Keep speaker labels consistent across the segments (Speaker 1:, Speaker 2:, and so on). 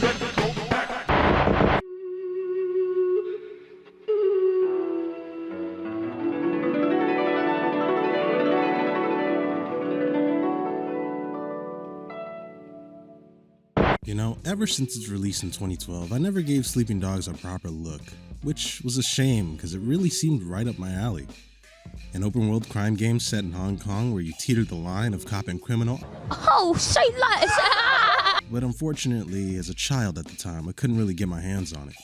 Speaker 1: You know, ever since its release in 2012, I never gave Sleeping Dogs a proper look, which was a shame because it really seemed right up my alley. An open world crime game set in Hong Kong where you teeter the line of cop and criminal.
Speaker 2: Oh, say less!
Speaker 1: But unfortunately, as a child at the time, I couldn't really get my hands on it.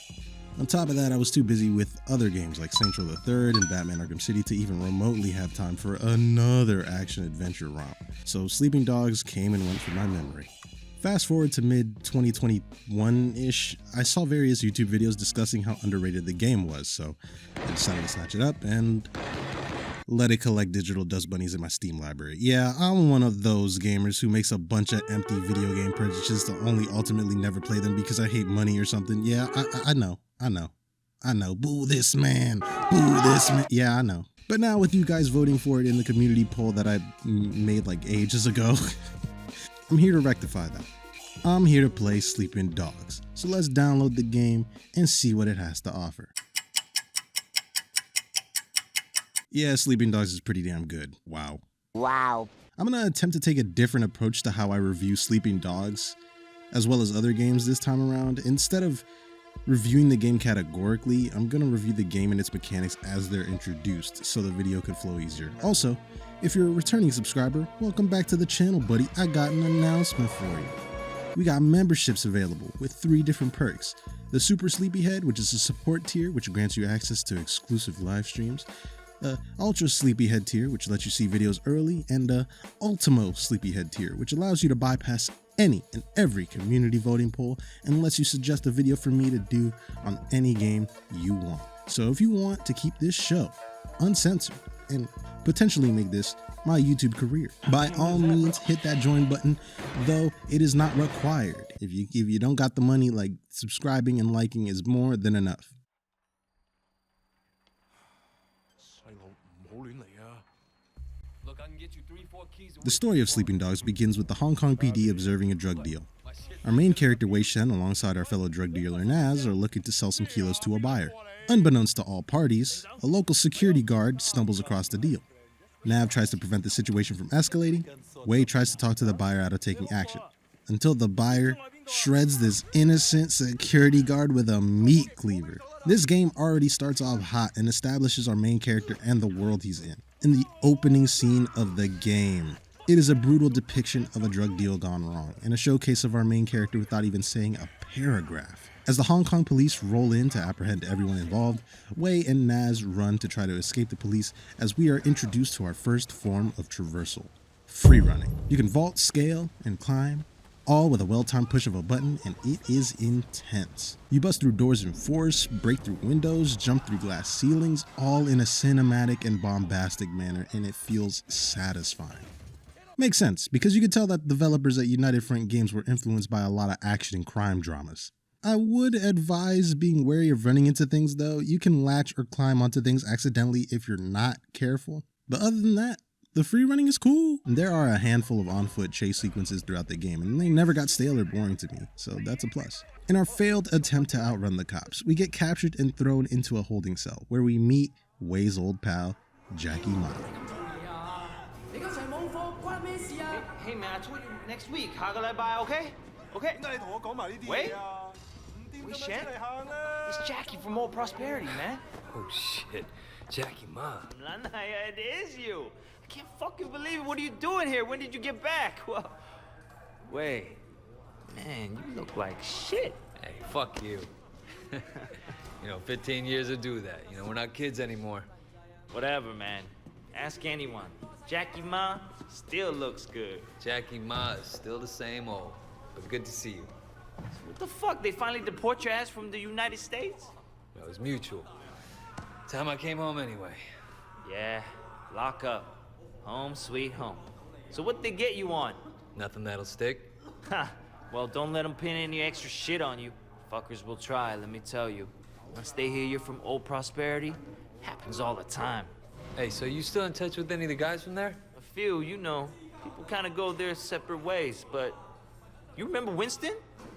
Speaker 1: On top of that, I was too busy with other games like Saints Row the Third and Batman Arkham City to even remotely have time for another action-adventure romp. So Sleeping Dogs came and went from my memory. Fast forward to mid-2021-ish, I saw various YouTube videos discussing how underrated the game was, so I decided to snatch it up and let it collect digital dust bunnies in my Steam library. Yeah, I'm one of those gamers who makes a bunch of empty video game purchases to only ultimately never play them because I hate money or something. Yeah, I know. Boo this man. Boo this man. Yeah, I know. But now with you guys voting for it in the community poll that I made like ages ago, I'm here to rectify that. I'm here to play Sleeping Dogs. So let's download the game and see what it has to offer. Yeah, Sleeping Dogs is pretty damn good. Wow. I'm gonna attempt to take a different approach to how I review Sleeping Dogs, as well as other games this time around. Instead of reviewing the game categorically, I'm gonna review the game and its mechanics as they're introduced, so the video could flow easier. Also, if you're a returning subscriber, welcome back to the channel, buddy. I got an announcement for you. We got memberships available with 3 different perks. The Super Sleepyhead, which is a support tier, which grants you access to exclusive live streams. Ultra Sleepyhead tier, which lets you see videos early, and Ultimo Sleepyhead tier, which allows you to bypass any and every community voting poll and lets you suggest a video for me to do on any game you want. So if you want to keep this show uncensored and potentially make this my YouTube career, by all means hit that join button, though it is not required. If you don't got the money, like subscribing and liking is more than enough. The story of Sleeping Dogs begins with the Hong Kong PD observing a drug deal. Our main character Wei Shen alongside our fellow drug dealer Naz are looking to sell some kilos to a buyer. Unbeknownst to all parties, a local security guard stumbles across the deal. Nav tries to prevent the situation from escalating. Wei tries to talk to the buyer out of taking action, until the buyer shreds this innocent security guard with a meat cleaver. This game already starts off hot and establishes our main character and the world he's in the opening scene of the game. It is a brutal depiction of a drug deal gone wrong, and a showcase of our main character without even saying a paragraph. As the Hong Kong police roll in to apprehend everyone involved, Wei and Naz run to try to escape the police as we are introduced to our first form of traversal, freerunning. You can vault, scale, and climb, all with a well-timed push of a button, and it is intense. You bust through doors in force, break through windows, jump through glass ceilings, all in a cinematic and bombastic manner, and it feels satisfying. Makes sense, because you could tell that developers at United Front Games were influenced by a lot of action and crime dramas. I would advise being wary of running into things though. You can latch or climb onto things accidentally if you're not careful. But other than that, the free running is cool. And there are a handful of on-foot chase sequences throughout the game, and they never got stale or boring to me, so that's a plus. In our failed attempt to outrun the cops, we get captured and thrown into a holding cell, where we meet Wei's old pal, Jackie Ma.
Speaker 3: Hey man, I told you next week, 下個禮拜, okay? Okay? Wait? Wait, Shen? It's Jackie from Old Prosperity, man.
Speaker 4: Oh shit, Jackie Ma.
Speaker 3: It is you. I can't fucking believe it. What are you doing here? When did you get back? Well, wait, man, you look like shit.
Speaker 4: Hey, fuck you. 15 years to do that. We're not kids anymore.
Speaker 3: Whatever, man. Ask anyone. Jackie Ma still looks good.
Speaker 4: Jackie Ma is still the same old, but good to see you.
Speaker 3: What the fuck? They finally deport your ass from the United States?
Speaker 4: It was mutual. Time I came home anyway.
Speaker 3: Yeah, lock up. Home sweet home. So what'd they get you on?
Speaker 4: Nothing that'll stick.
Speaker 3: Ha! Well, don't let them pin any extra shit on you. Fuckers will try, let me tell you. Once they hear you're from Old Prosperity, happens all the time.
Speaker 4: Hey, so you still in touch with any of the guys from there?
Speaker 3: A few, People kind of go their separate ways, but... You remember Winston?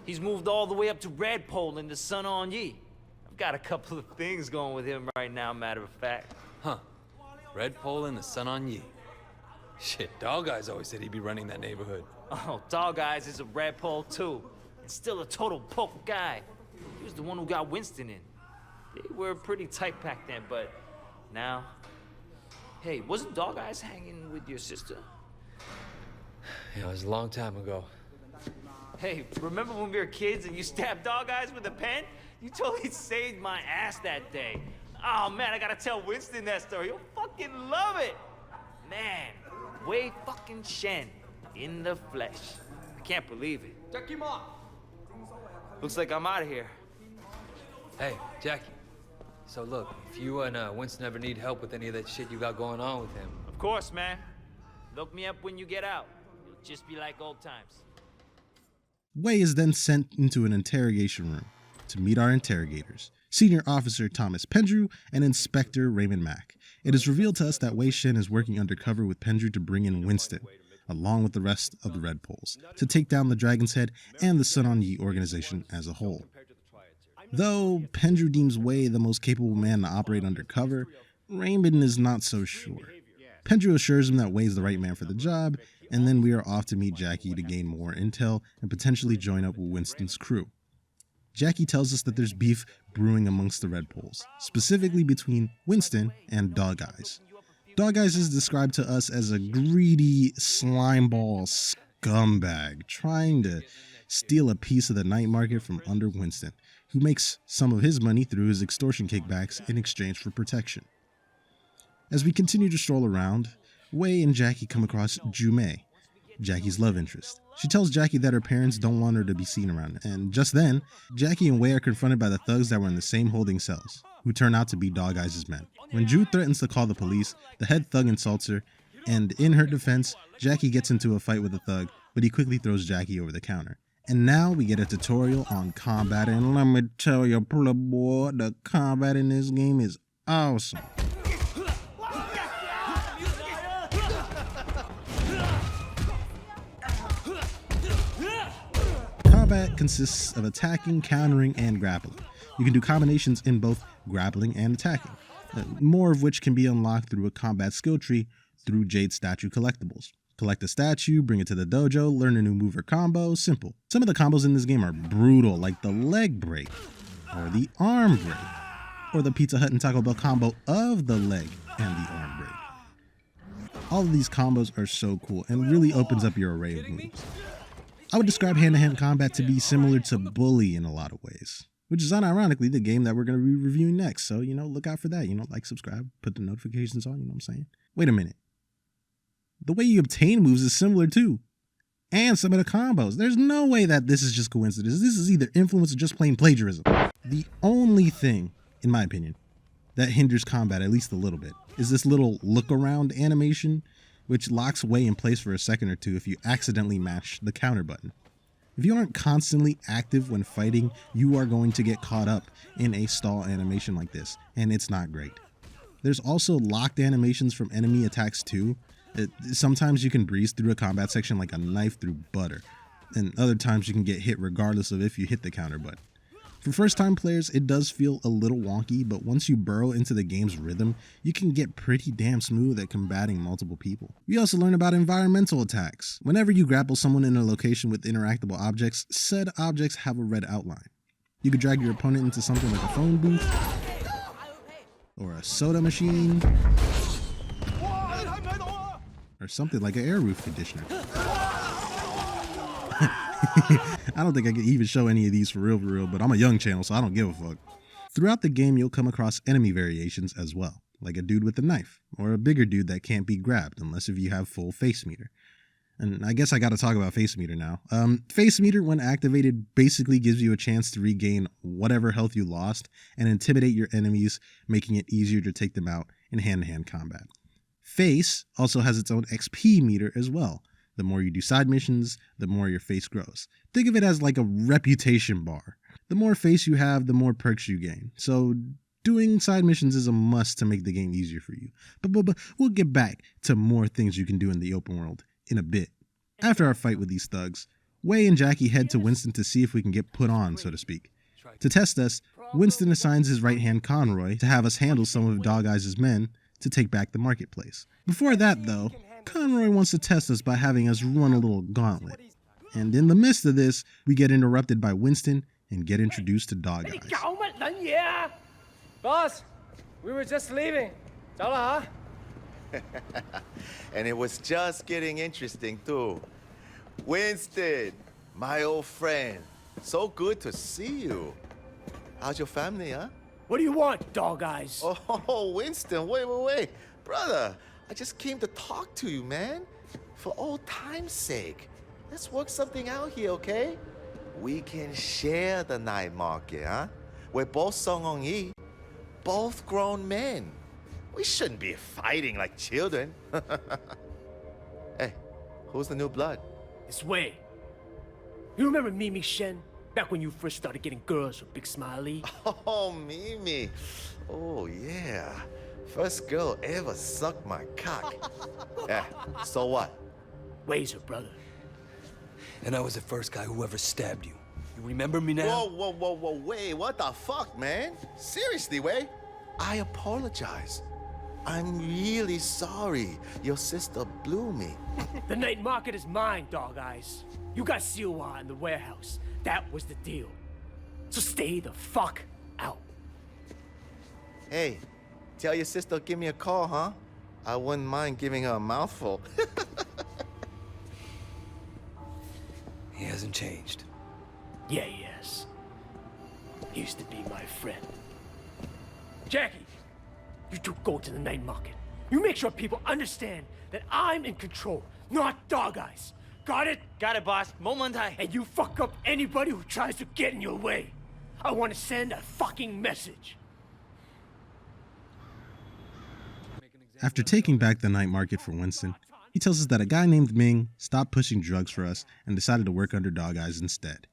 Speaker 3: He's moved all the way up to Red Pole in the Sun On Ye. I've got a couple of things going with him right now, matter of fact.
Speaker 4: Huh. Red Pole and the Sun on Ye. Shit, Dog Eyes always said he'd be running that neighborhood.
Speaker 3: Oh, Dog Eyes is a Red Pole too. And still a total poke guy. He was the one who got Winston in. They were pretty tight back then, but now... Hey, wasn't Dog Eyes hanging with your sister?
Speaker 4: Yeah, it was a long time ago.
Speaker 3: Hey, remember when we were kids and you stabbed Dog Eyes with a pen? You totally saved my ass that day. Oh man, I gotta tell Winston that story. He'll fucking love it. Man, Wei fucking Shen in the flesh. I can't believe it. Looks like I'm out of here.
Speaker 4: Hey, Jackie. So look, if you and Winston ever need help with any of that shit you got going on with him...
Speaker 3: Of course, man. Look me up when you get out. It'll just be like old times.
Speaker 1: Wei is then sent into an interrogation room to meet our interrogators, Senior Officer Thomas Pendrew and Inspector Raymond Mack. It is revealed to us that Wei Shen is working undercover with Pendrew to bring in Winston, along with the rest of the Red Poles, to take down the Dragon's Head and the Sun On Ye organization as a whole. Though Pendrew deems Wei the most capable man to operate undercover, Raymond is not so sure. Pendrew assures him that Wei is the right man for the job, and then we are off to meet Jackie to gain more intel and potentially join up with Winston's crew. Jackie tells us that there's beef brewing amongst the Red Poles, specifically between Winston and Dog Eyes. Dog Eyes is described to us as a greedy slimeball scumbag trying to steal a piece of the night market from under Winston, who makes some of his money through his extortion kickbacks in exchange for protection. As we continue to stroll around, Wei and Jackie come across Jumei, Jackie's love interest. She tells Jackie that her parents don't want her to be seen around, and just then, Jackie and Wei are confronted by the thugs that were in the same holding cells, who turn out to be Dog Eyes' men. When Ju threatens to call the police, the head thug insults her, and in her defense, Jackie gets into a fight with the thug, but he quickly throws Jackie over the counter. And now we get a tutorial on combat, and let me tell you, boy, the combat in this game is awesome. Combat consists of attacking, countering, and grappling. You can do combinations in both grappling and attacking, more of which can be unlocked through a combat skill tree through Jade Statue collectibles. Collect a statue, bring it to the dojo, learn a new move or combo, simple. Some of the combos in this game are brutal, like the leg break, or the arm break, or the Pizza Hut and Taco Bell combo of the leg and the arm break. All of these combos are so cool and really opens up your array of moves. I would describe hand-to-hand combat to be similar to Bully in a lot of ways, which is unironically the game that we're going to be reviewing next. So, look out for that. Like, subscribe, put the notifications on, you know what I'm saying? Wait a minute. The way you obtain moves is similar too. And some of the combos. There's no way that this is just coincidence. This is either influence or just plain plagiarism. The only thing, in my opinion, that hinders combat at least a little bit is this little look around animation, which locks Wei in place for a second or two if you accidentally match the counter button. If you aren't constantly active when fighting, you are going to get caught up in a stall animation like this, and it's not great. There's also locked animations from enemy attacks too. Sometimes you can breeze through a combat section like a knife through butter, and other times you can get hit regardless of if you hit the counter button. For first-time players, it does feel a little wonky, but once you burrow into the game's rhythm, you can get pretty damn smooth at combating multiple people. We also learn about environmental attacks. Whenever you grapple someone in a location with interactable objects, said objects have a red outline. You could drag your opponent into something like a phone booth, or a soda machine, or something like an air roof conditioner. I don't think I can even show any of these for real, but I'm a young channel, so I don't give a fuck. Throughout the game, you'll come across enemy variations as well, like a dude with a knife, or a bigger dude that can't be grabbed unless if you have full face meter. And I guess I gotta talk about face meter now. Face meter, when activated, basically gives you a chance to regain whatever health you lost and intimidate your enemies, making it easier to take them out in hand-to-hand combat. Face also has its own XP meter as well. The more you do side missions, the more your face grows. Think of it as like a reputation bar. The more face you have, the more perks you gain. So doing side missions is a must to make the game easier for you. But we'll get back to more things you can do in the open world in a bit. After our fight with these thugs, Wei and Jackie head to Winston to see if we can get put on, so to speak. To test us, Winston assigns his right-hand Conroy to have us handle some of Dog Eyes' men to take back the marketplace. Before that, though, Conroy wants to test us by having us run a little gauntlet. And in the midst of this, we get interrupted by Winston and get introduced to Dog Eyes.
Speaker 5: Boss, we were just leaving. 走了, huh?
Speaker 6: And it was just getting interesting too. Winston, my old friend. So good to see you. How's your family, huh?
Speaker 5: What do you want, Dog Eyes?
Speaker 6: Oh, Winston, wait. Brother, I just came to talk to you, man. For old time's sake. Let's work something out here, okay? We can share the night market, huh? We're both Song Yi, both grown men. We shouldn't be fighting like children. Hey, who's the new blood?
Speaker 5: It's Wei. You remember Mimi Shen? Back when you first started getting girls with Big Smiley?
Speaker 6: Oh, Mimi. Oh, yeah. First girl ever sucked my cock. Yeah, so what?
Speaker 5: Wei's her brother.
Speaker 4: And I was the first guy who ever stabbed you. You remember me now?
Speaker 6: Whoa, Wei, what the fuck, man? Seriously, Wei? I apologize. I'm really sorry your sister blew me.
Speaker 5: The night market is mine, Dog Eyes. You got Siwa in the warehouse. That was the deal. So stay the fuck out.
Speaker 6: Hey, tell your sister give me a call, huh? I wouldn't mind giving her a mouthful.
Speaker 4: He hasn't changed.
Speaker 5: Yeah, he has. He used to be my friend. Jackie, you two go to the night market. You make sure people understand that I'm in control, not Dog Eyes. Got it?
Speaker 3: Got it, boss. 冇問題.
Speaker 5: And you fuck up anybody who tries to get in your way. I want to send a fucking message.
Speaker 1: After taking back the night market for Winston, he tells us that a guy named Ming stopped pushing drugs for us and decided to work under Dog Eyes instead.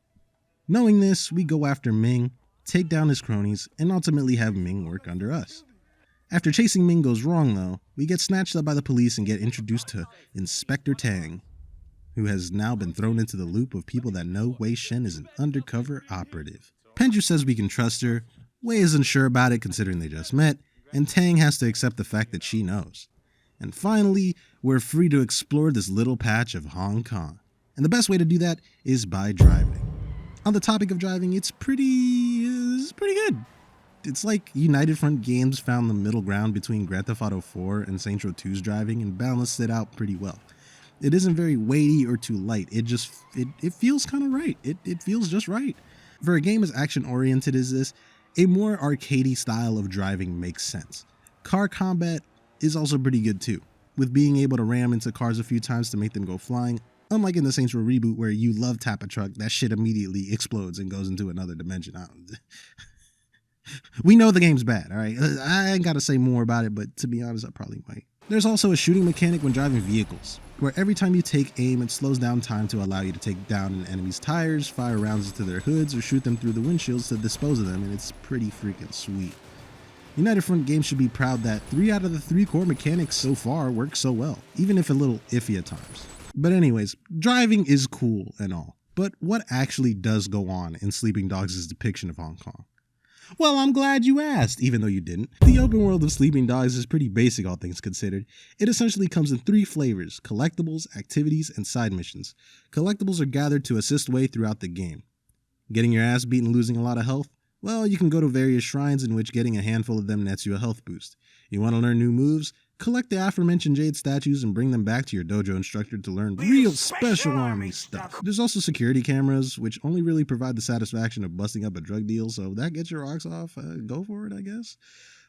Speaker 1: Knowing this, we go after Ming, take down his cronies, and ultimately have Ming work under us. After chasing Ming goes wrong, though, we get snatched up by the police and get introduced to Inspector Tang, who has now been thrown into the loop of people that know Wei Shen is an undercover operative. Pendrew says we can trust her, Wei is unsure about it considering they just met, and Tang has to accept the fact that she knows. And finally, we're free to explore this little patch of Hong Kong. And the best way to do that is by driving. On the topic of driving, it's pretty good. It's like United Front Games found the middle ground between Grand Theft Auto 4 and Saints Row 2's driving and balanced it out pretty well. It isn't very weighty or too light. It feels kind of right. It feels just right. For a game as action-oriented as this, a more arcadey style of driving makes sense. Car combat is also pretty good too, with being able to ram into cars a few times to make them go flying, unlike in the Saints Row reboot where you love tap a truck, that shit immediately explodes and goes into another dimension. We know the game's bad, alright? I ain't gotta say more about it, but to be honest, I probably might. There's also a shooting mechanic when driving vehicles, where every time you take aim, it slows down time to allow you to take down an enemy's tires, fire rounds into their hoods, or shoot them through the windshields to dispose of them, and it's pretty freaking sweet. United Front Games should be proud that 3 out of the 3 core mechanics so far work so well, even if a little iffy at times. But anyways, driving is cool and all, but what actually does go on in Sleeping Dogs' depiction of Hong Kong? Well, I'm glad you asked, even though you didn't. The open world of Sleeping Dogs is pretty basic, all things considered. It essentially comes in 3 flavors: collectibles, activities, and side missions. Collectibles are gathered to assist Wei throughout the game. Getting your ass beat and losing a lot of health? Well, you can go to various shrines in which getting a handful of them nets you a health boost. You want to learn new moves? Collect the aforementioned jade statues and bring them back to your dojo instructor to learn real special army stuff. There's also security cameras, which only really provide the satisfaction of busting up a drug deal, so if that gets your rocks off, go for it, I guess.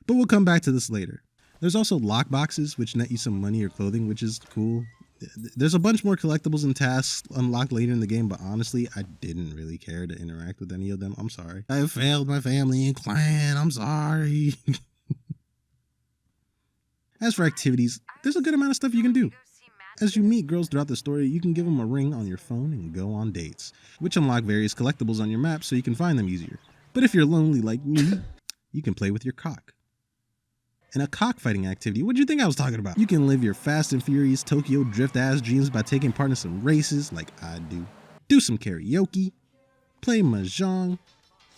Speaker 1: But we'll come back to this later. There's also lock boxes, which net you some money or clothing, which is cool. There's a bunch more collectibles and tasks unlocked later in the game, but honestly, I didn't really care to interact with any of them. I'm sorry. I failed my family and clan. I'm sorry. As for activities, there's a good amount of stuff you can do. As you meet girls throughout the story, you can give them a ring on your phone and go on dates, which unlock various collectibles on your map so you can find them easier. But if you're lonely like me, you can play with your cock. And a cockfighting activity, what do you think I was talking about? You can live your Fast and Furious Tokyo Drift ass dreams by taking part in some races like I do. do some karaoke, play mahjong,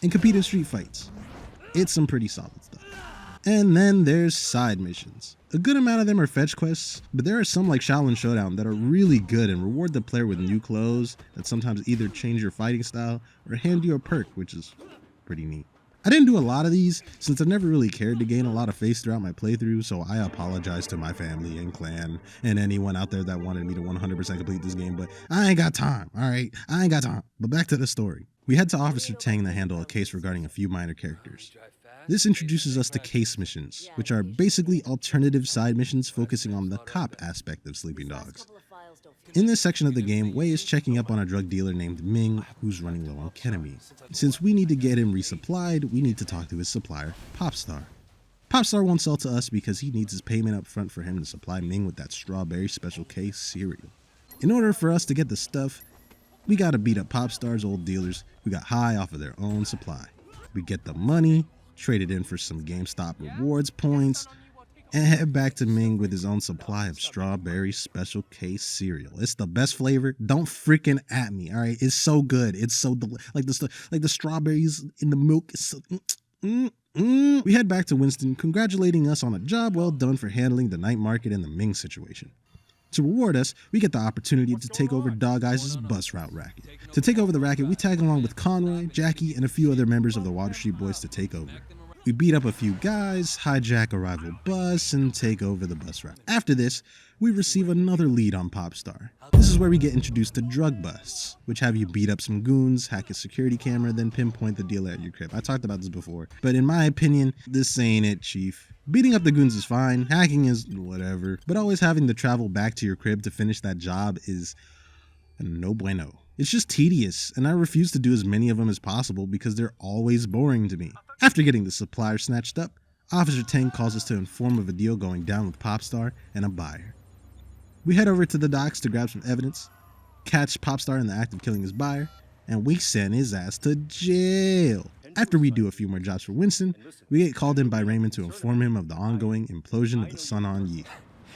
Speaker 1: and compete in street fights. It's some pretty solid stuff. And then there's side missions. A good amount of them are fetch quests, but there are some like Shaolin Showdown that are really good and reward the player with new clothes that sometimes either change your fighting style or hand you a perk, which is pretty neat. I didn't do a lot of these since I've never really cared to gain a lot of face throughout my playthrough, so I apologize to my family and clan and anyone out there that wanted me to 100% complete this game, but I ain't got time, alright? I ain't got time. But back to the story. We head to Officer Tang to handle a case regarding a few minor characters. This introduces us to case missions, which are basically alternative side missions focusing on the cop aspect of Sleeping Dogs. In this section of the game, Wei is checking up on a drug dealer named Ming, who's running low on ketamine. Since we need to get him resupplied, we need to talk to his supplier, Popstar. Popstar won't sell to us because he needs his payment up front for him to supply Ming with that strawberry special K cereal. In order for us to get the stuff, we gotta beat up Popstar's old dealers who got high off of their own supply. We get the money, trade it in for some GameStop rewards points, and head back to Ming with his own supply of strawberry special K cereal. It's the best flavor. Don't freaking at me, all right? It's so good. It's so like the strawberries in the milk. Is so, We head back to Winston, congratulating us on a job well done for handling the night market and the Ming situation. To reward us, we get the opportunity to take over Dog Eyes' bus route racket. To take over the racket, we tag along with Conroy, Jackie, and a few other members of the Water Street Boys to take over. We beat up a few guys, hijack a rival bus, and take over the bus route. After this, we receive another lead on Popstar. This is where we get introduced to drug busts, which have you beat up some goons, hack a security camera, then pinpoint the dealer at your crib. I talked about this before, but in my opinion, this ain't it, Chief. Beating up the goons is fine, hacking is whatever, but always having to travel back to your crib to finish that job is no bueno. It's just tedious, and I refuse to do as many of them as possible because they're always boring to me. After getting the supplier snatched up, Officer Tang calls us to inform of a deal going down with Popstar and a buyer. We head over to the docks to grab some evidence, catch Popstar in the act of killing his buyer, and we send his ass to jail. After we do a few more jobs for Winston, we get called in by Raymond to inform him of the ongoing implosion of the Sun On Yee.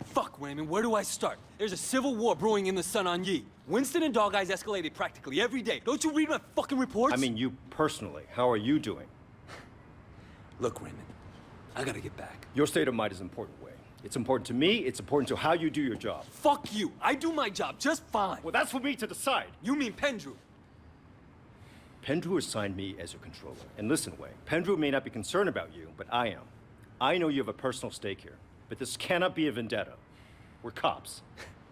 Speaker 7: Fuck, Raymond, where do I start? There's a civil war brewing in the Sun On Yee. Winston and Dog Eyes escalated practically every day. Don't you read my fucking reports?
Speaker 8: I mean, you personally. How are you doing?
Speaker 7: Look, Raymond, I gotta get back.
Speaker 8: Your state of mind is important, Way. It's important to me, it's important to how you do your job.
Speaker 7: Fuck you. I do my job just fine.
Speaker 8: Well, that's for me to decide.
Speaker 7: You mean Pendrew?
Speaker 8: Pendrew assigned me as your controller. And listen, Way, Pendrew may not be concerned about you, but I am. I know you have a personal stake here, but this cannot be a vendetta. We're cops.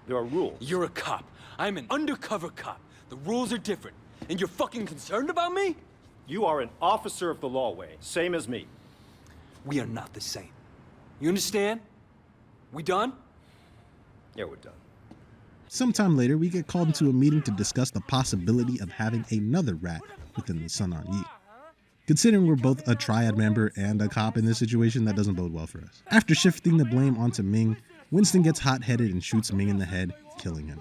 Speaker 8: There are rules.
Speaker 7: You're a cop. I'm an undercover cop. The rules are different. And you're fucking concerned about me?
Speaker 8: You are an officer of the law, Way, same as me.
Speaker 7: We are not the same. You understand? We done?
Speaker 8: Yeah, we're done.
Speaker 1: Sometime later, we get called into a meeting to discuss the possibility of having another rat within the Sun On Yee. Considering we're both a triad member and a cop in this situation, that doesn't bode well for us. After shifting the blame onto Ming, Winston gets hot-headed and shoots Ming in the head, killing him.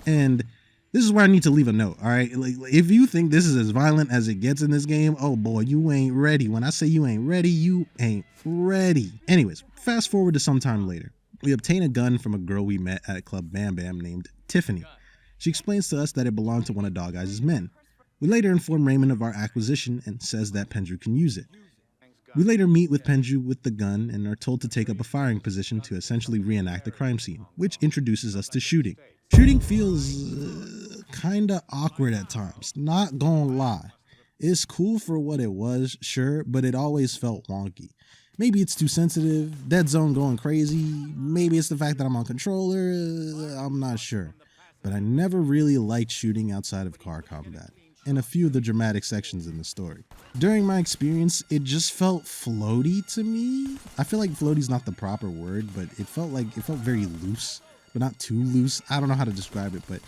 Speaker 1: And this is where I need to leave a note, alright? Like, if you think this is as violent as it gets in this game, oh boy, you ain't ready. When I say you ain't ready, you ain't ready. Anyways, fast forward to sometime later. We obtain a gun from a girl we met at Club Bam Bam named Tiffany. She explains to us that it belonged to one of Dog Eyes' men. We later inform Raymond of our acquisition and says that Pendrew can use it. We later meet with Pendrew with the gun and are told to take up a firing position to essentially reenact the crime scene, which introduces us to shooting. Shooting feels kinda awkward at times, not gonna lie. It's cool for what it was, sure, but it always felt wonky. Maybe it's too sensitive, dead zone going crazy, maybe it's the fact that I'm on controller, I'm not sure. But I never really liked shooting outside of car combat, and a few of the dramatic sections in the story. During my experience, it just felt floaty to me. I feel like floaty's not the proper word, but it felt very loose, but not too loose. I don't know how to describe it, but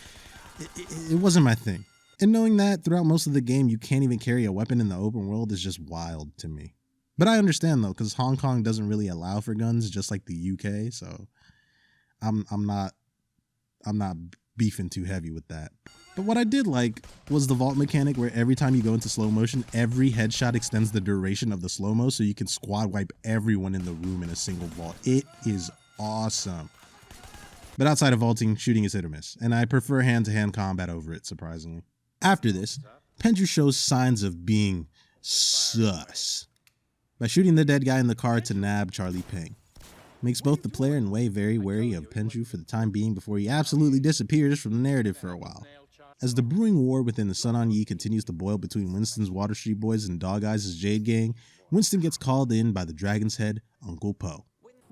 Speaker 1: it wasn't my thing. And knowing that throughout most of the game you can't even carry a weapon in the open world is just wild to me. But I understand though, because Hong Kong doesn't really allow for guns, just like the UK, so I'm not beefing too heavy with that. But what I did like was the vault mechanic where every time you go into slow motion, every headshot extends the duration of the slow-mo so you can squad wipe everyone in the room in a single vault. It is awesome. But outside of vaulting, shooting is hit or miss, and I prefer hand-to-hand combat over it, surprisingly. After this, Pendrew shows signs of being sus by shooting the dead guy in the car to nab Charlie Peng. Makes both the player and Wei very wary of Pendrew for the time being before he absolutely disappears from the narrative for a while. As the brewing war within the Sun On Yee continues to boil between Winston's Water Street Boys and Dog Eyes' Jade Gang, Winston gets called in by the Dragon's Head, Uncle Po.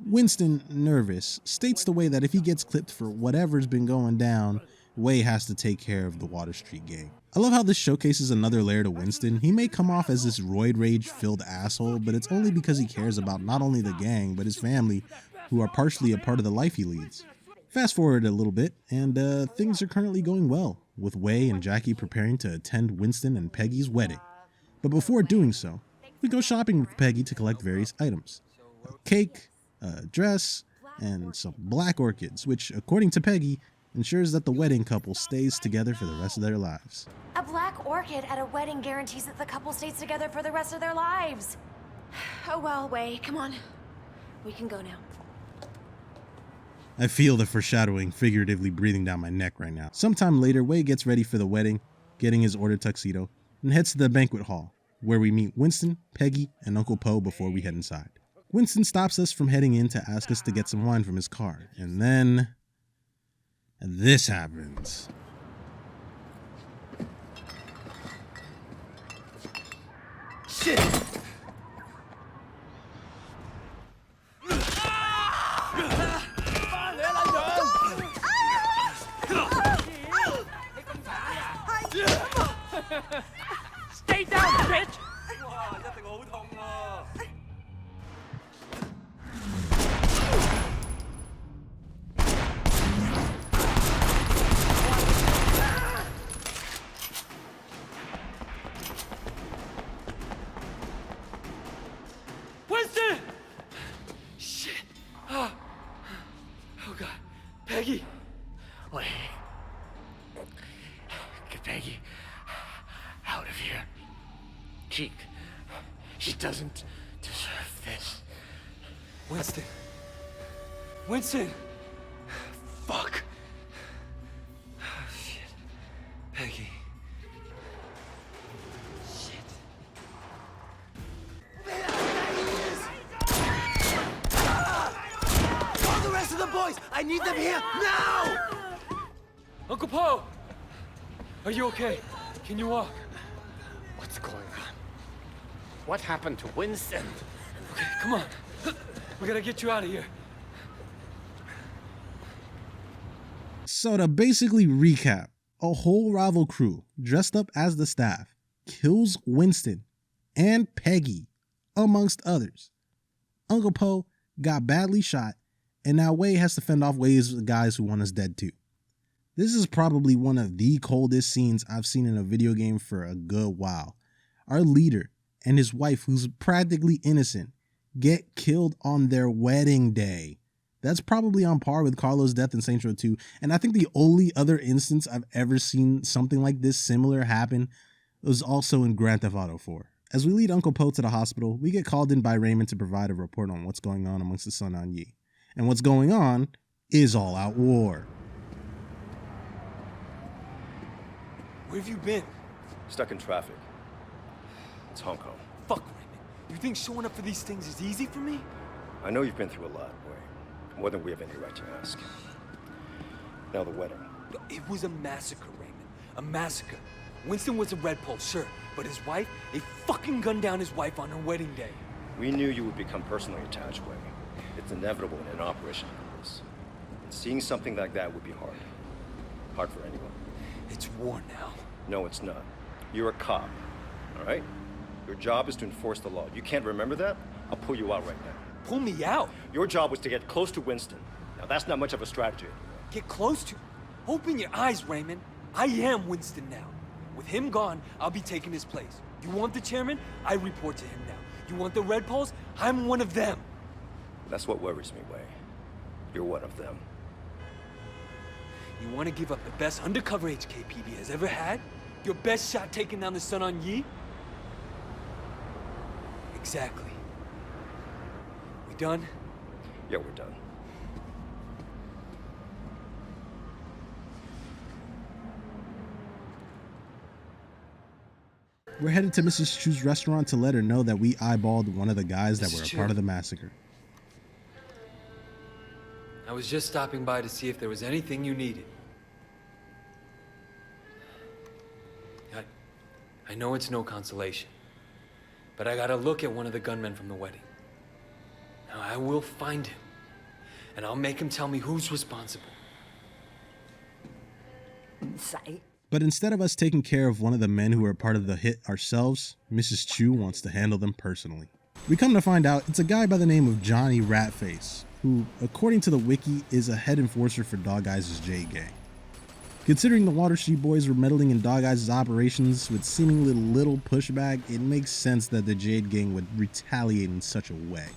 Speaker 1: Winston, nervous, states to Wei that if he gets clipped for whatever's been going down, Wei has to take care of the Water Street Gang. I love how this showcases another layer to Winston. He may come off as this roid rage filled asshole, but it's only because he cares about not only the gang, but his family, who are partially a part of the life he leads. Fast forward a little bit, and things are currently going well, with Wei and Jackie preparing to attend Winston and Peggy's wedding. But before doing so, we go shopping with Peggy to collect various items. A cake, a dress, and some black orchids, which, according to Peggy, ensures that the wedding couple stays together for the rest of their lives.
Speaker 9: A black orchid at a wedding guarantees that the couple stays together for the rest of their lives. Oh well, Wei, come on. We can go now.
Speaker 1: I feel the foreshadowing figuratively breathing down my neck right now. Sometime later, Wei gets ready for the wedding, getting his ordered tuxedo, and heads to the banquet hall, where we meet Winston, Peggy, and Uncle Po before we head inside. Winston stops us from heading in to ask us to get some wine from his car, and then this happens.
Speaker 5: Shit! Stay down, bitch!
Speaker 7: Winston! Shit. Oh God. Peggy.
Speaker 5: Wait. Get Peggy out of here. She doesn't deserve this.
Speaker 7: Winston. Winston. Fuck. Oh, shit. Peggy.
Speaker 5: Call the rest of the boys! I need them here now!
Speaker 7: Uncle Po! Are you okay? Can you walk?
Speaker 5: What's going on? What happened to Winston?
Speaker 7: Okay, come on. We gotta get you out of here.
Speaker 1: So to basically recap, a whole rival crew dressed up as the staff kills Winston and Peggy, amongst others. Uncle Po got badly shot, and now Wei has to fend off Wei's guys who want us dead too. This is probably one of the coldest scenes I've seen in a video game for a good while. Our leader and his wife, who's practically innocent, get killed on their wedding day. That's probably on par with Carlo's death in Saints Row 2, and I think the only other instance I've ever seen something like this similar happen was also in Grand Theft Auto 4. As we lead Uncle Po to the hospital, we get called in by Raymond to provide a report on what's going on amongst the Sun On Yee. And what's going on is all-out war.
Speaker 7: Where have you been?
Speaker 8: Stuck in traffic. It's Hong Kong.
Speaker 7: Fuck, Raymond. You think showing up for these things is easy for me?
Speaker 8: I know you've been through a lot, Wei. More than we have any right to ask. Now the wedding.
Speaker 7: It was a massacre, Raymond. A massacre. Winston was a Red Pole, sure, but his wife, they fucking gunned down his wife on her wedding day.
Speaker 8: We knew you would become personally attached, Wei. It's inevitable in an operation like this. And seeing something like that would be hard. Hard for anyone.
Speaker 7: It's war now.
Speaker 8: No, it's not. You're a cop, all right? Your job is to enforce the law. You can't remember that? I'll pull you out right now.
Speaker 7: Pull me out?
Speaker 8: Your job was to get close to Winston. Now, that's not much of a strategy.
Speaker 7: Get close to. Open your eyes, Raymond. I am Winston now. With him gone, I'll be taking his place. You want the chairman? I report to him now. You want the Red Poles? I'm one of them.
Speaker 8: That's what worries me, Wei. You're one of them.
Speaker 7: You want to give up the best undercover HKPD has ever had? Your best shot taking down the Sun On Yee? Exactly. We done?
Speaker 8: Yeah, we're done.
Speaker 1: We're headed to Mrs. Chu's restaurant to let her know that we eyeballed one of the guys that were a part of the massacre.
Speaker 4: I was just stopping by to see if there was anything you needed. I know it's no consolation, but I gotta look at one of the gunmen from the wedding. Now I will find him, and I'll make him tell me who's responsible.
Speaker 1: But instead of us taking care of one of the men who were a part of the hit ourselves, Mrs. Chu wants to handle them personally. We come to find out it's a guy by the name of Johnny Ratface, who, according to the wiki, is a head enforcer for Dog Eyes' Jade Gang. Considering the Water Street Boys were meddling in Dog Eyes' operations with seemingly little pushback, it makes sense that the Jade Gang would retaliate in such a way.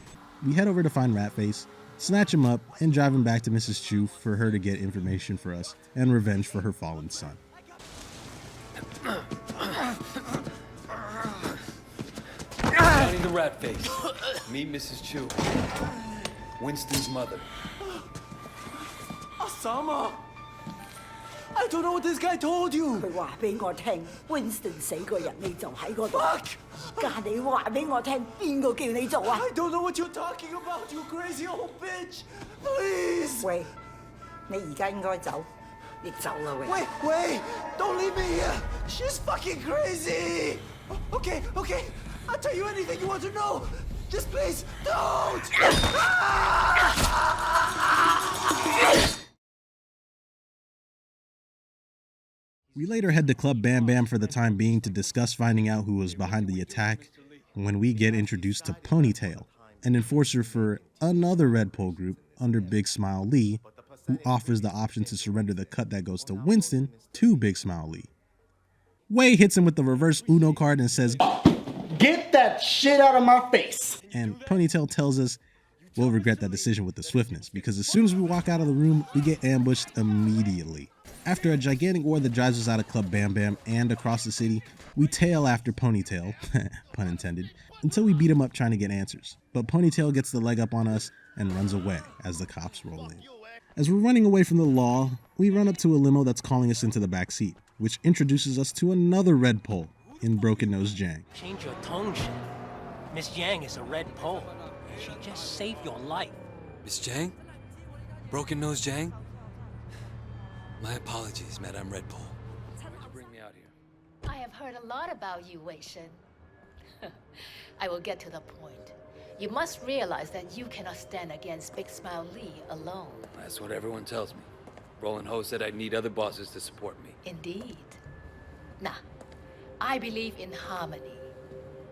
Speaker 1: We head over to find Ratface, snatch him up, and drive him back to Mrs. Chu for her to get information for us and revenge for her fallen son.
Speaker 4: Johnny the Ratface. Meet Mrs. Chu. Winston's mother.
Speaker 7: Osama! I don't know what this guy told you!
Speaker 10: 佢話俾我聽 ，Winston 死個人你就喺嗰度。
Speaker 7: Fuck!
Speaker 10: 家你話俾我聽，邊個叫你做啊？
Speaker 7: I don't know what you're talking about, you crazy old bitch! Please!
Speaker 10: 喂，你而家應該走，你走啦喂。
Speaker 7: Wait! Don't leave me here! She's fucking crazy! Okay, I'll tell you anything you want to know! Just please, don't!
Speaker 1: We later head to Club Bam Bam for the time being to discuss finding out who was behind the attack when we get introduced to Ponytail, an enforcer for another Red Pole group under Big Smile Lee, who offers the option to surrender the cut that goes to Winston to Big Smile Lee. Wei hits him with the reverse Uno card and says,
Speaker 11: "Get that shit out of my face!"
Speaker 1: And Ponytail tells us we'll regret that decision with the swiftness, because as soon as we walk out of the room, we get ambushed immediately. After a gigantic war that drives us out of Club Bam Bam and across the city, we tail after Ponytail, pun intended, until we beat him up trying to get answers. But Ponytail gets the leg up on us and runs away as the cops roll in. As we're running away from the law, we run up to a limo that's calling us into the back seat, which introduces us to another Red Pole in Broken Nose Jang.
Speaker 5: Change your tone, shit. Miss Yang is a red pole. She just saved your life.
Speaker 4: Miss Jang? Broken Nose Jang? My apologies, Madame Red Pole. Why'd you bring me out here?
Speaker 2: I have heard a lot about you, Wei Shen. I will get to the point. You must realize that you cannot stand against Big Smile Lee alone.
Speaker 4: That's what everyone tells me. Roland Ho said I'd need other bosses to support me.
Speaker 2: Indeed. Nah, I believe in harmony,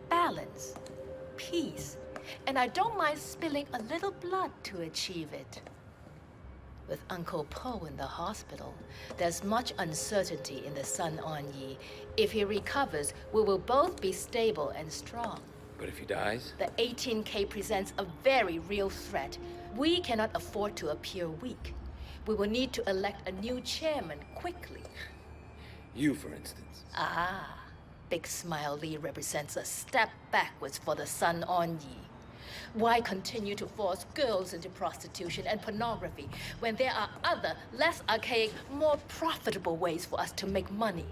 Speaker 2: balance, peace, and I don't mind spilling a little blood to achieve it. With Uncle Po in the hospital, there's much uncertainty in the Sun On Yi. If he recovers, we will both be stable and strong.
Speaker 4: But if he dies?
Speaker 2: The 18K presents a very real threat. We cannot afford to appear weak. We will need to elect a new chairman quickly.
Speaker 4: You, for instance.
Speaker 2: Ah, Big Smile Lee represents a step backwards for the Sun On Yi. Why continue to force girls into prostitution and pornography when there are other, less archaic, more profitable ways for us to make money?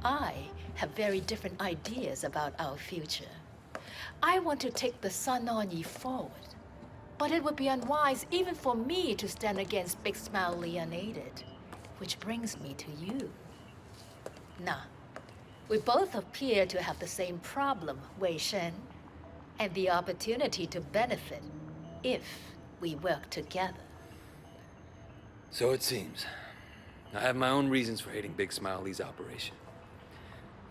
Speaker 2: I have very different ideas about our future. I want to take the Sun On Yi forward, but it would be unwise even for me to stand against Big Smile Lee unaided, which brings me to you. Nah, we both appear to have the same problem, Wei Shen, and the opportunity to benefit if we work together.
Speaker 4: So it seems. I have my own reasons for hating Big Smile Lee's operation.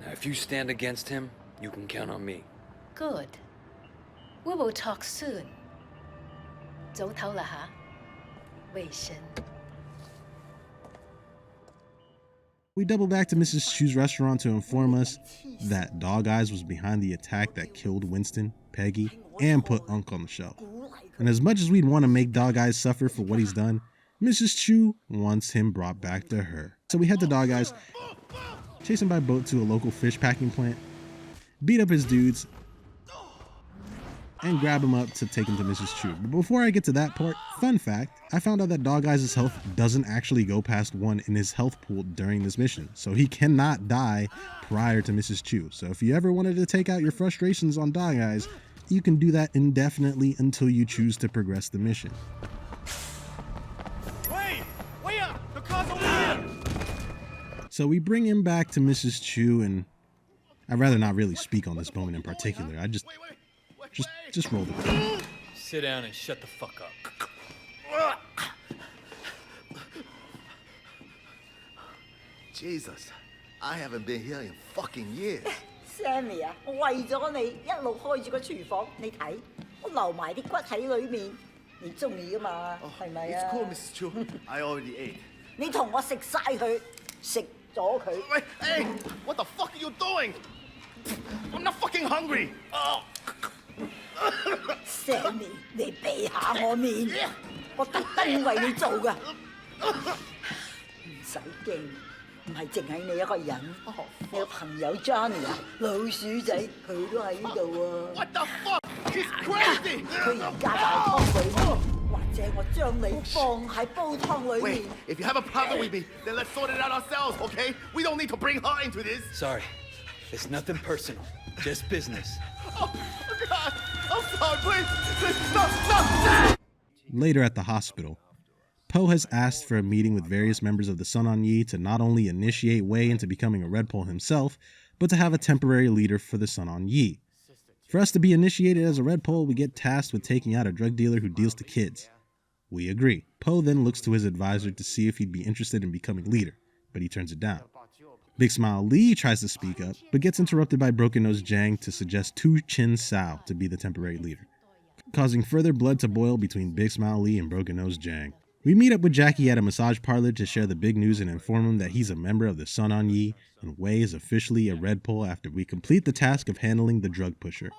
Speaker 4: Now, if you stand against him, you can count on me.
Speaker 2: Good. We will talk soon. 早唞啦吓，Wei Shen.
Speaker 1: We double back to Mrs. Chu's restaurant to inform us that Dog Eyes was behind the attack that killed Winston, Peggy, and put Unc on the shelf. And as much as we'd want to make Dog Eyes suffer for what he's done, Mrs. Chu wants him brought back to her. So we head to Dog Eyes, chase him by boat to a local fish packing plant, beat up his dudes, and grab him up to take him to Mrs. Chu. But before I get to that part, fun fact, I found out that Dog Eyes' health doesn't actually go past 1 in his health pool during this mission, so he cannot die prior to Mrs. Chu. So if you ever wanted to take out your frustrations on Dog Eyes, you can do that indefinitely until you choose to progress the mission.
Speaker 5: Wait up! The car's over here!
Speaker 1: So we bring him back to Mrs. Chu, and I'd rather not really speak on this moment in particular. I just roll the credit.
Speaker 4: Sit down and shut the fuck up.
Speaker 6: Jesus, I haven't been here in fucking years.
Speaker 10: Sammy 啊，我為咗你一路開住個廚房，你睇，我留埋啲骨喺裏面，你中意噶嘛？係咪啊
Speaker 6: It's cool, Mrs. Chu. I already ate.
Speaker 10: 你同我食晒佢，食咗佢。
Speaker 6: Wait, hey, what the fuck are you doing? I'm not fucking hungry.
Speaker 10: Sammy，你避下我面，我特登為你做噶，唔使驚。唔係淨係你一個人，你個朋友 Johnny 啊，老鼠仔佢都喺呢度喎。
Speaker 6: What the fuck? He's crazy.
Speaker 10: 佢而家就係湯裏面，或者我將你放喺煲湯裏面。
Speaker 6: Wait, if you have a problem with me, then let's sort it out ourselves, okay? We don't need to bring her into this.
Speaker 4: Sorry. It's nothing personal. Just business.
Speaker 6: Oh, God. I'm sorry, please. Stop.
Speaker 1: Later at the hospital, Poe has asked for a meeting with various members of the Sun On Yee to not only initiate Wei into becoming a Red Pole himself, but to have a temporary leader for the Sun On Yee. For us to be initiated as a Red Pole, we get tasked with taking out a drug dealer who deals to kids. We agree. Poe then looks to his advisor to see if he'd be interested in becoming leader, but he turns it down. Big Smile Lee tries to speak up, but gets interrupted by Broken Nose Jang to suggest Tu Chin Sao to be the temporary leader, causing further blood to boil between Big Smile Lee and Broken Nose Jang. We meet up with Jackie at a massage parlor to share the big news and inform him that he's a member of the Sun On Yee, and Wei is officially a Red Pole after we complete the task of handling the drug pusher.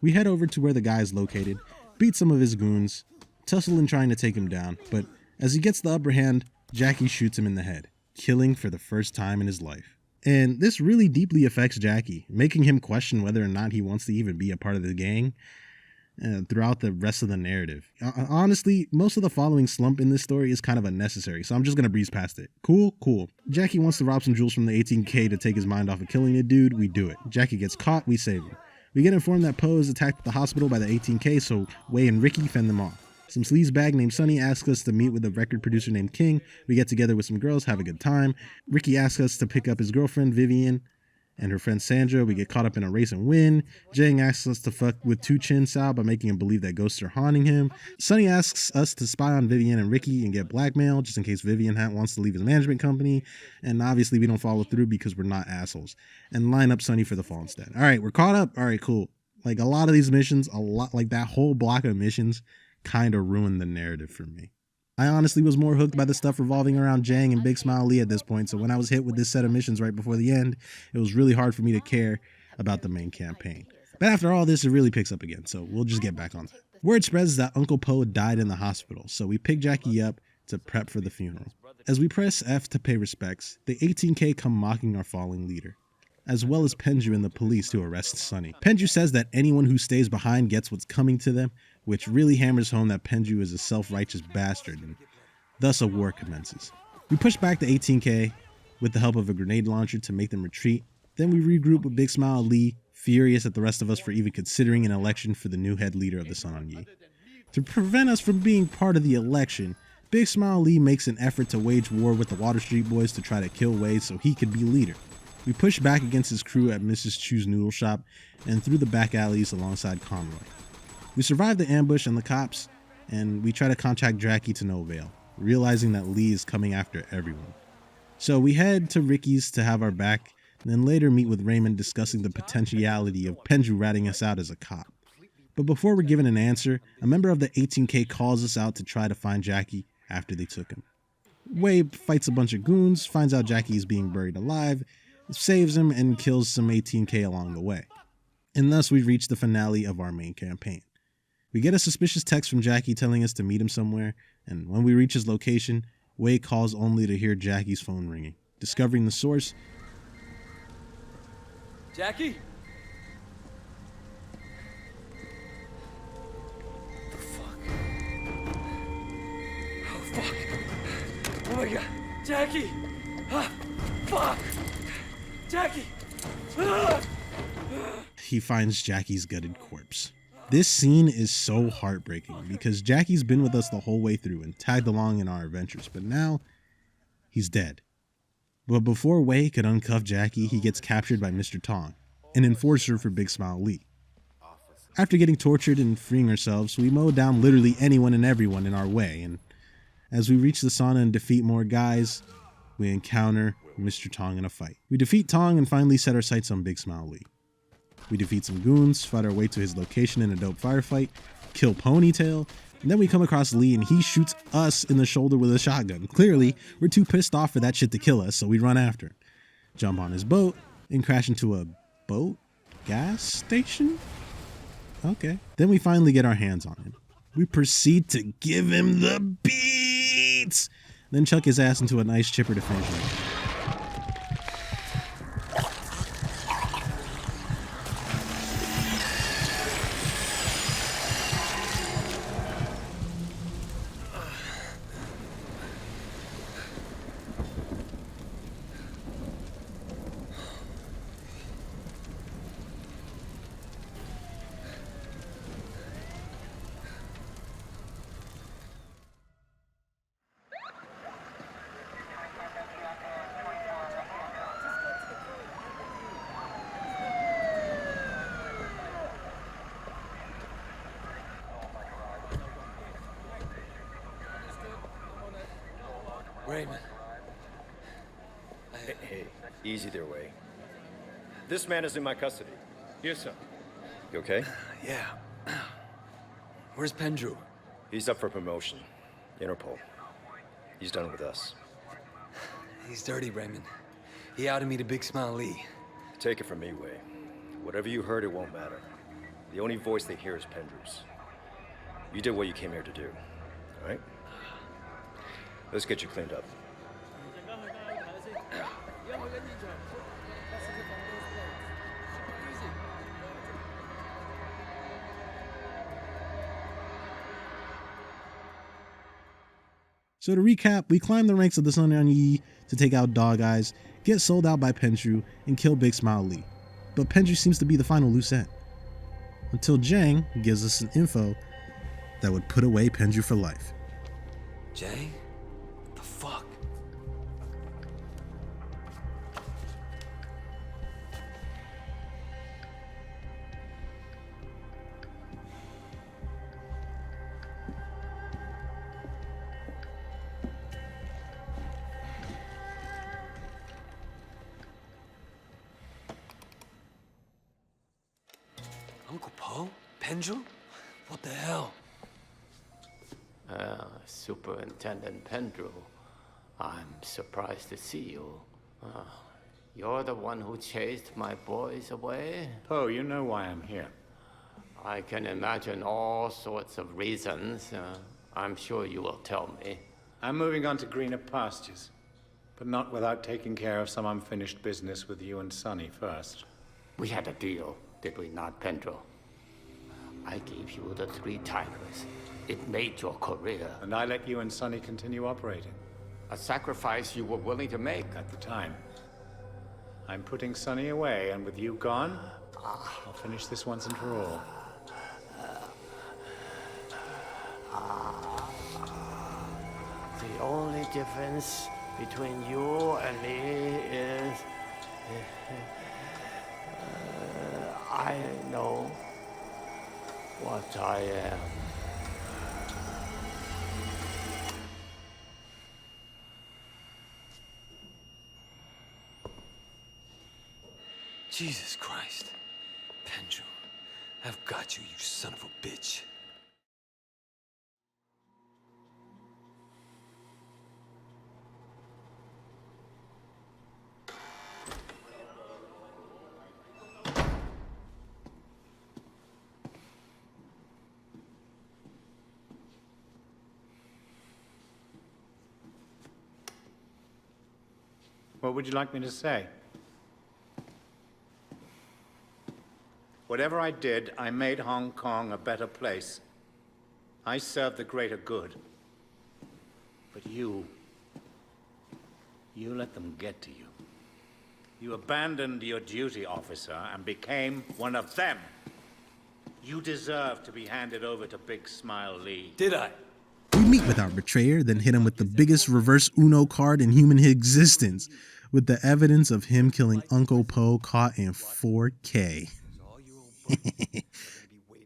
Speaker 1: We head over to where the guy is located, beat some of his goons, tussle in trying to take him down, but as he gets the upper hand, Jackie shoots him in the head, killing for the first time in his life. And this really deeply affects Jackie, making him question whether or not he wants to even be a part of the gang throughout the rest of the narrative. Honestly, most of the following slump in this story is kind of unnecessary, so I'm just gonna breeze past it. Cool. Jackie wants to rob some jewels from the 18K to take his mind off of killing a dude, we do it. Jackie gets caught, we save him. We get informed that Poe is attacked at the hospital by the 18K, so Wei and Ricky fend them off. Some sleazebag named Sonny asks us to meet with a record producer named King. We get together with some girls, have a good time. Ricky asks us to pick up his girlfriend, Vivian, and her friend Sandra. We get caught up in a race and win. Jang asks us to fuck with Tu Chin Sao by making him believe that ghosts are haunting him. Sonny asks us to spy on Vivian and Ricky and get blackmailed just in case Vivian wants to leave his management company. And obviously we don't follow through because we're not assholes. And line up Sonny for the fall instead. All right, we're caught up. All right, cool. Like a lot of these missions, like that whole block of missions kind of ruined the narrative for me. I honestly was more hooked by the stuff revolving around Jang and Big Smile Lee at this point, so when I was hit with this set of missions right before the end, it was really hard for me to care about the main campaign. But after all this, it really picks up again, so we'll just get back on that. Word spreads that Uncle Poe died in the hospital, so we pick Jackie up to prep for the funeral. As we press F to pay respects, the 18K come mocking our fallen leader, as well as Pendrew and the police to arrest Sonny. Pendrew says that anyone who stays behind gets what's coming to them, which really hammers home that Pendrew is a self-righteous bastard, and thus a war commences. We push back the 18K with the help of a grenade launcher to make them retreat. Then we regroup with Big Smile Lee, furious at the rest of us for even considering an election for the new head leader of the Sun On Yee. To prevent us from being part of the election, Big Smile Lee makes an effort to wage war with the Water Street Boys to try to kill Wei so he could be leader. We push back against his crew at Mrs. Chu's noodle shop and through the back alleys alongside Conroy. We survive the ambush and the cops, and we try to contact Jackie to no avail, realizing that Lee is coming after everyone. So we head to Ricky's to have our back, and then later meet with Raymond discussing the potentiality of Pendrew ratting us out as a cop. But before we're given an answer, a member of the 18K calls us out to try to find Jackie after they took him. Wei fights a bunch of goons, finds out Jackie is being buried alive, saves him, and kills some 18K along the way. And thus we reach the finale of our main campaign. We get a suspicious text from Jackie telling us to meet him somewhere, and when we reach his location, Wei calls only to hear Jackie's phone ringing. Discovering the source,
Speaker 7: Jackie? Jackie! Ah, fuck! Jackie! Ah!
Speaker 1: He finds Jackie's gutted corpse. This scene is so heartbreaking because Jackie's been with us the whole way through and tagged along in our adventures, but now he's dead. But before Wei could uncuff Jackie, he gets captured by Mr. Tong, an enforcer for Big Smile Lee. After getting tortured and freeing ourselves, we mow down literally anyone and everyone in our way, and as we reach the sauna and defeat more guys, we encounter Mr. Tong in a fight. We defeat Tong and finally set our sights on Big Smile Lee. We defeat some goons, fight our way to his location in a dope firefight, kill Ponytail, and then we come across Lee and he shoots us in the shoulder with a shotgun. Clearly, we're too pissed off for that shit to kill us, so we run after him, jump on his boat, and crash into a boat gas station? Okay. Then we finally get our hands on him. We proceed to give him the beats, then chuck his ass into an ice chipper to finish him.
Speaker 4: Raymond.
Speaker 8: Hey, easy there, Wei. This man is in my custody.
Speaker 7: Yes, sir.
Speaker 8: You okay?
Speaker 4: Yeah. Where's Pendrew?
Speaker 8: He's up for promotion. Interpol. He's done with us.
Speaker 4: He's dirty, Raymond. He outed me to Big Smile Lee.
Speaker 8: Take it from me, Wei. Whatever you heard, it won't matter. The only voice they hear is Pendrew's. You did what you came here to do, all right? Let's get you cleaned up.
Speaker 1: So to recap, we climb the ranks of the Sun On Yi to take out Dog Eyes, get sold out by Pendrew, and kill Big Smile Lee. But Pendrew seems to be the final loose end. Until Jang gives us an info that would put away Pendrew for life.
Speaker 4: Jay? What the fuck? Uncle Po? Pendrew? What the hell?
Speaker 12: Superintendent Pendrew, I'm surprised to see you. You're the one who chased my boys away?
Speaker 13: Po, you know why I'm here.
Speaker 12: I can imagine all sorts of reasons. I'm sure you will tell me.
Speaker 13: I'm moving on to greener pastures, but not without taking care of some unfinished business with you and Sonny first.
Speaker 12: We had a deal, did we not, Pendrew? I gave you the 3 Tigers. It made your career.
Speaker 13: And I let you and Sonny continue operating.
Speaker 12: A sacrifice you were willing to make.
Speaker 13: At the time. I'm putting Sonny away, and with you gone, I'll finish this once and for all.
Speaker 12: The only difference between you and me is... I know what I am.
Speaker 4: Jesus Christ. Pendrew, I've got you, you son of a bitch.
Speaker 13: What would you like me to say? Whatever I did, I made Hong Kong a better place. I served the greater good. But you You let them get to you. You abandoned your duty, officer, and became one of them. You deserve to be handed over to Big Smile Lee.
Speaker 4: Did I?
Speaker 1: We meet with our betrayer, then hit him with the biggest reverse Uno card in human existence, with the evidence of him killing Uncle Po caught in 4K.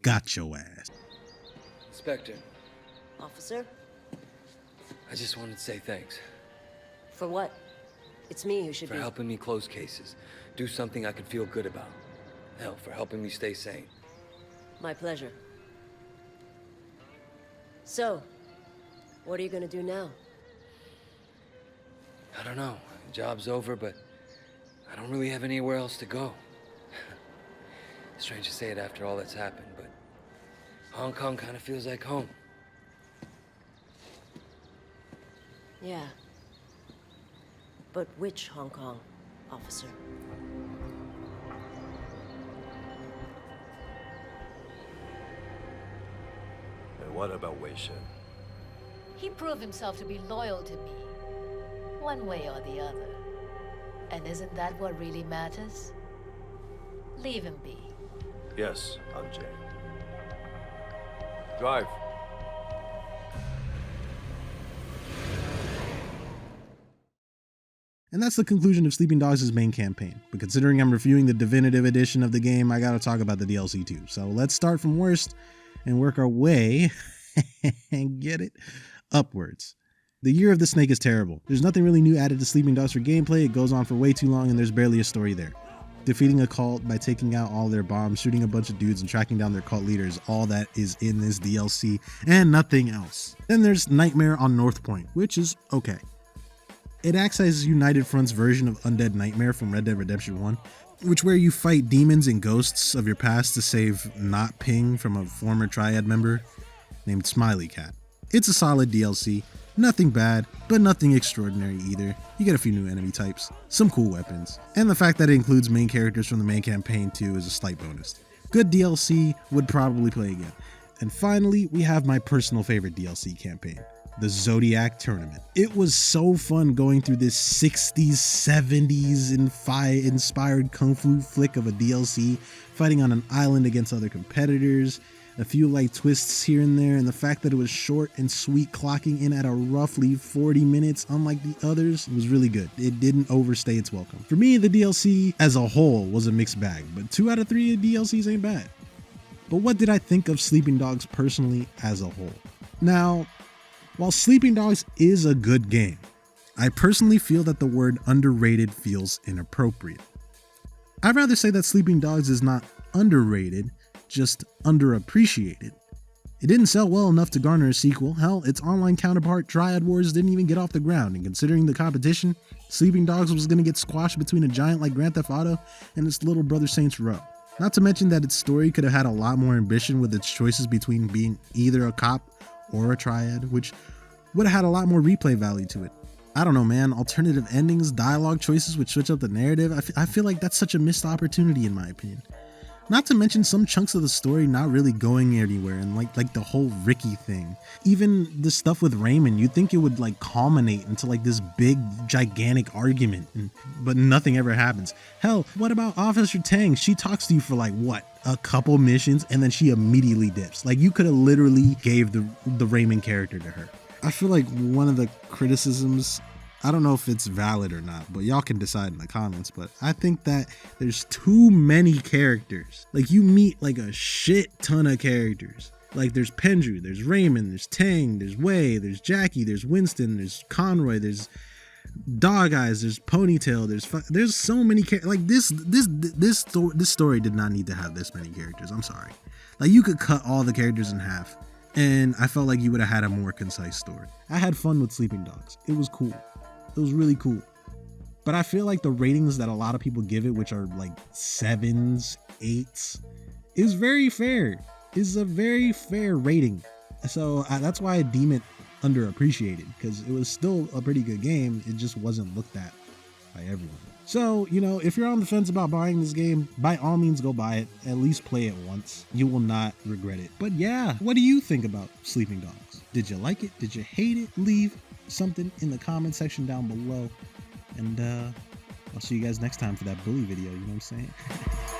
Speaker 1: Got your ass.
Speaker 4: Inspector,
Speaker 14: Officer?
Speaker 4: I just wanted to say thanks
Speaker 14: For what? It's me who should
Speaker 4: for
Speaker 14: be...
Speaker 4: helping me close cases, do something I could feel good about. Hell, for helping me stay sane.
Speaker 14: My pleasure. So, what are you gonna do now?
Speaker 4: I don't know. Job's over, but I don't really have anywhere else to go. Strange to say it after all that's happened, but Hong Kong kind of feels like home.
Speaker 14: Yeah. But which Hong Kong, officer?
Speaker 8: And what about Wei Shen?
Speaker 2: He proved himself to be loyal to me, one way or the other. And isn't that what really matters? Leave him be.
Speaker 8: Yes, I'm Jay.
Speaker 4: Drive.
Speaker 1: And that's the conclusion of Sleeping Dogs' main campaign. But considering I'm reviewing the definitive edition of the game, I gotta talk about the DLC too. So let's start from worst and work our way, and get it, upwards. The Year of the Snake is terrible. There's nothing really new added to Sleeping Dogs for gameplay, it goes on for way too long and there's barely a story there. Defeating a cult by taking out all their bombs, shooting a bunch of dudes, and tracking down their cult leaders, all that is in this DLC, and nothing else. Then there's Nightmare on North Point, which is okay. It acts as United Front's version of Undead Nightmare from Red Dead Redemption 1, which where you fight demons and ghosts of your past to save Not Ping from a former Triad member named Smiley Cat. It's a solid DLC, nothing bad, but nothing extraordinary either. You get a few new enemy types, some cool weapons, and the fact that it includes main characters from the main campaign too is a slight bonus. Good DLC, would probably play again. And finally, we have my personal favorite DLC campaign, the Zodiac Tournament. It was so fun going through this 60s, 70s inspired kung fu flick of a DLC, fighting on an island against other competitors, a few light twists here and there, and the fact that it was short and sweet, clocking in at a roughly 40 minutes, unlike the others, was really good. It didn't overstay its welcome. For me, the DLC as a whole was a mixed bag, but 2 out of 3 DLCs ain't bad. But what did I think of Sleeping Dogs personally as a whole? Now, while Sleeping Dogs is a good game, I personally feel that the word underrated feels inappropriate. I'd rather say that Sleeping Dogs is not underrated, just underappreciated. It didn't sell well enough to garner a sequel. Hell, its online counterpart Triad Wars didn't even get off the ground, and considering the competition, Sleeping Dogs was going to get squashed between a giant like Grand Theft Auto and its little brother Saints Row. Not to mention that its story could have had a lot more ambition with its choices between being either a cop or a triad, which would have had a lot more replay value to it. I don't know, man. Alternative endings, dialogue choices which switch up the narrative. I feel like that's such a missed opportunity in my opinion. Not to mention some chunks of the story not really going anywhere, and like the whole Ricky thing. Even the stuff with Raymond, you'd think it would like culminate into like this big gigantic argument, but nothing ever happens. Hell, what about Officer Tang? She talks to you for like what, a couple missions, and then she immediately dips. Like you could have literally gave the Raymond character to her. I feel like one of the criticisms, I don't know if it's valid or not, but y'all can decide in the comments, but I think that there's too many characters. Like you meet like a shit ton of characters. Like there's Pendrew, there's Raymond, there's Tang, there's Wei, there's Jackie, there's Winston, there's Conroy, there's Dog Eyes, there's Ponytail, there's so many characters. Like this story did not need to have this many characters. I'm sorry. Like you could cut all the characters in half, and I felt like you would have had a more concise story. I had fun with Sleeping Dogs. It was cool. It was really cool. But I feel like the ratings that a lot of people give it, which are like 7s, 8s, is very fair. Is a very fair rating. So that's why I deem it underappreciated, because it was still a pretty good game. It just wasn't looked at by everyone. So, you know, if you're on the fence about buying this game, by all means go buy it. At least play it once. You will not regret it. But yeah, what do you think about Sleeping Dogs? Did you like it? Did you hate it? Leave something in the comment section down below. And I'll see you guys next time for that bully video, you know what I'm saying?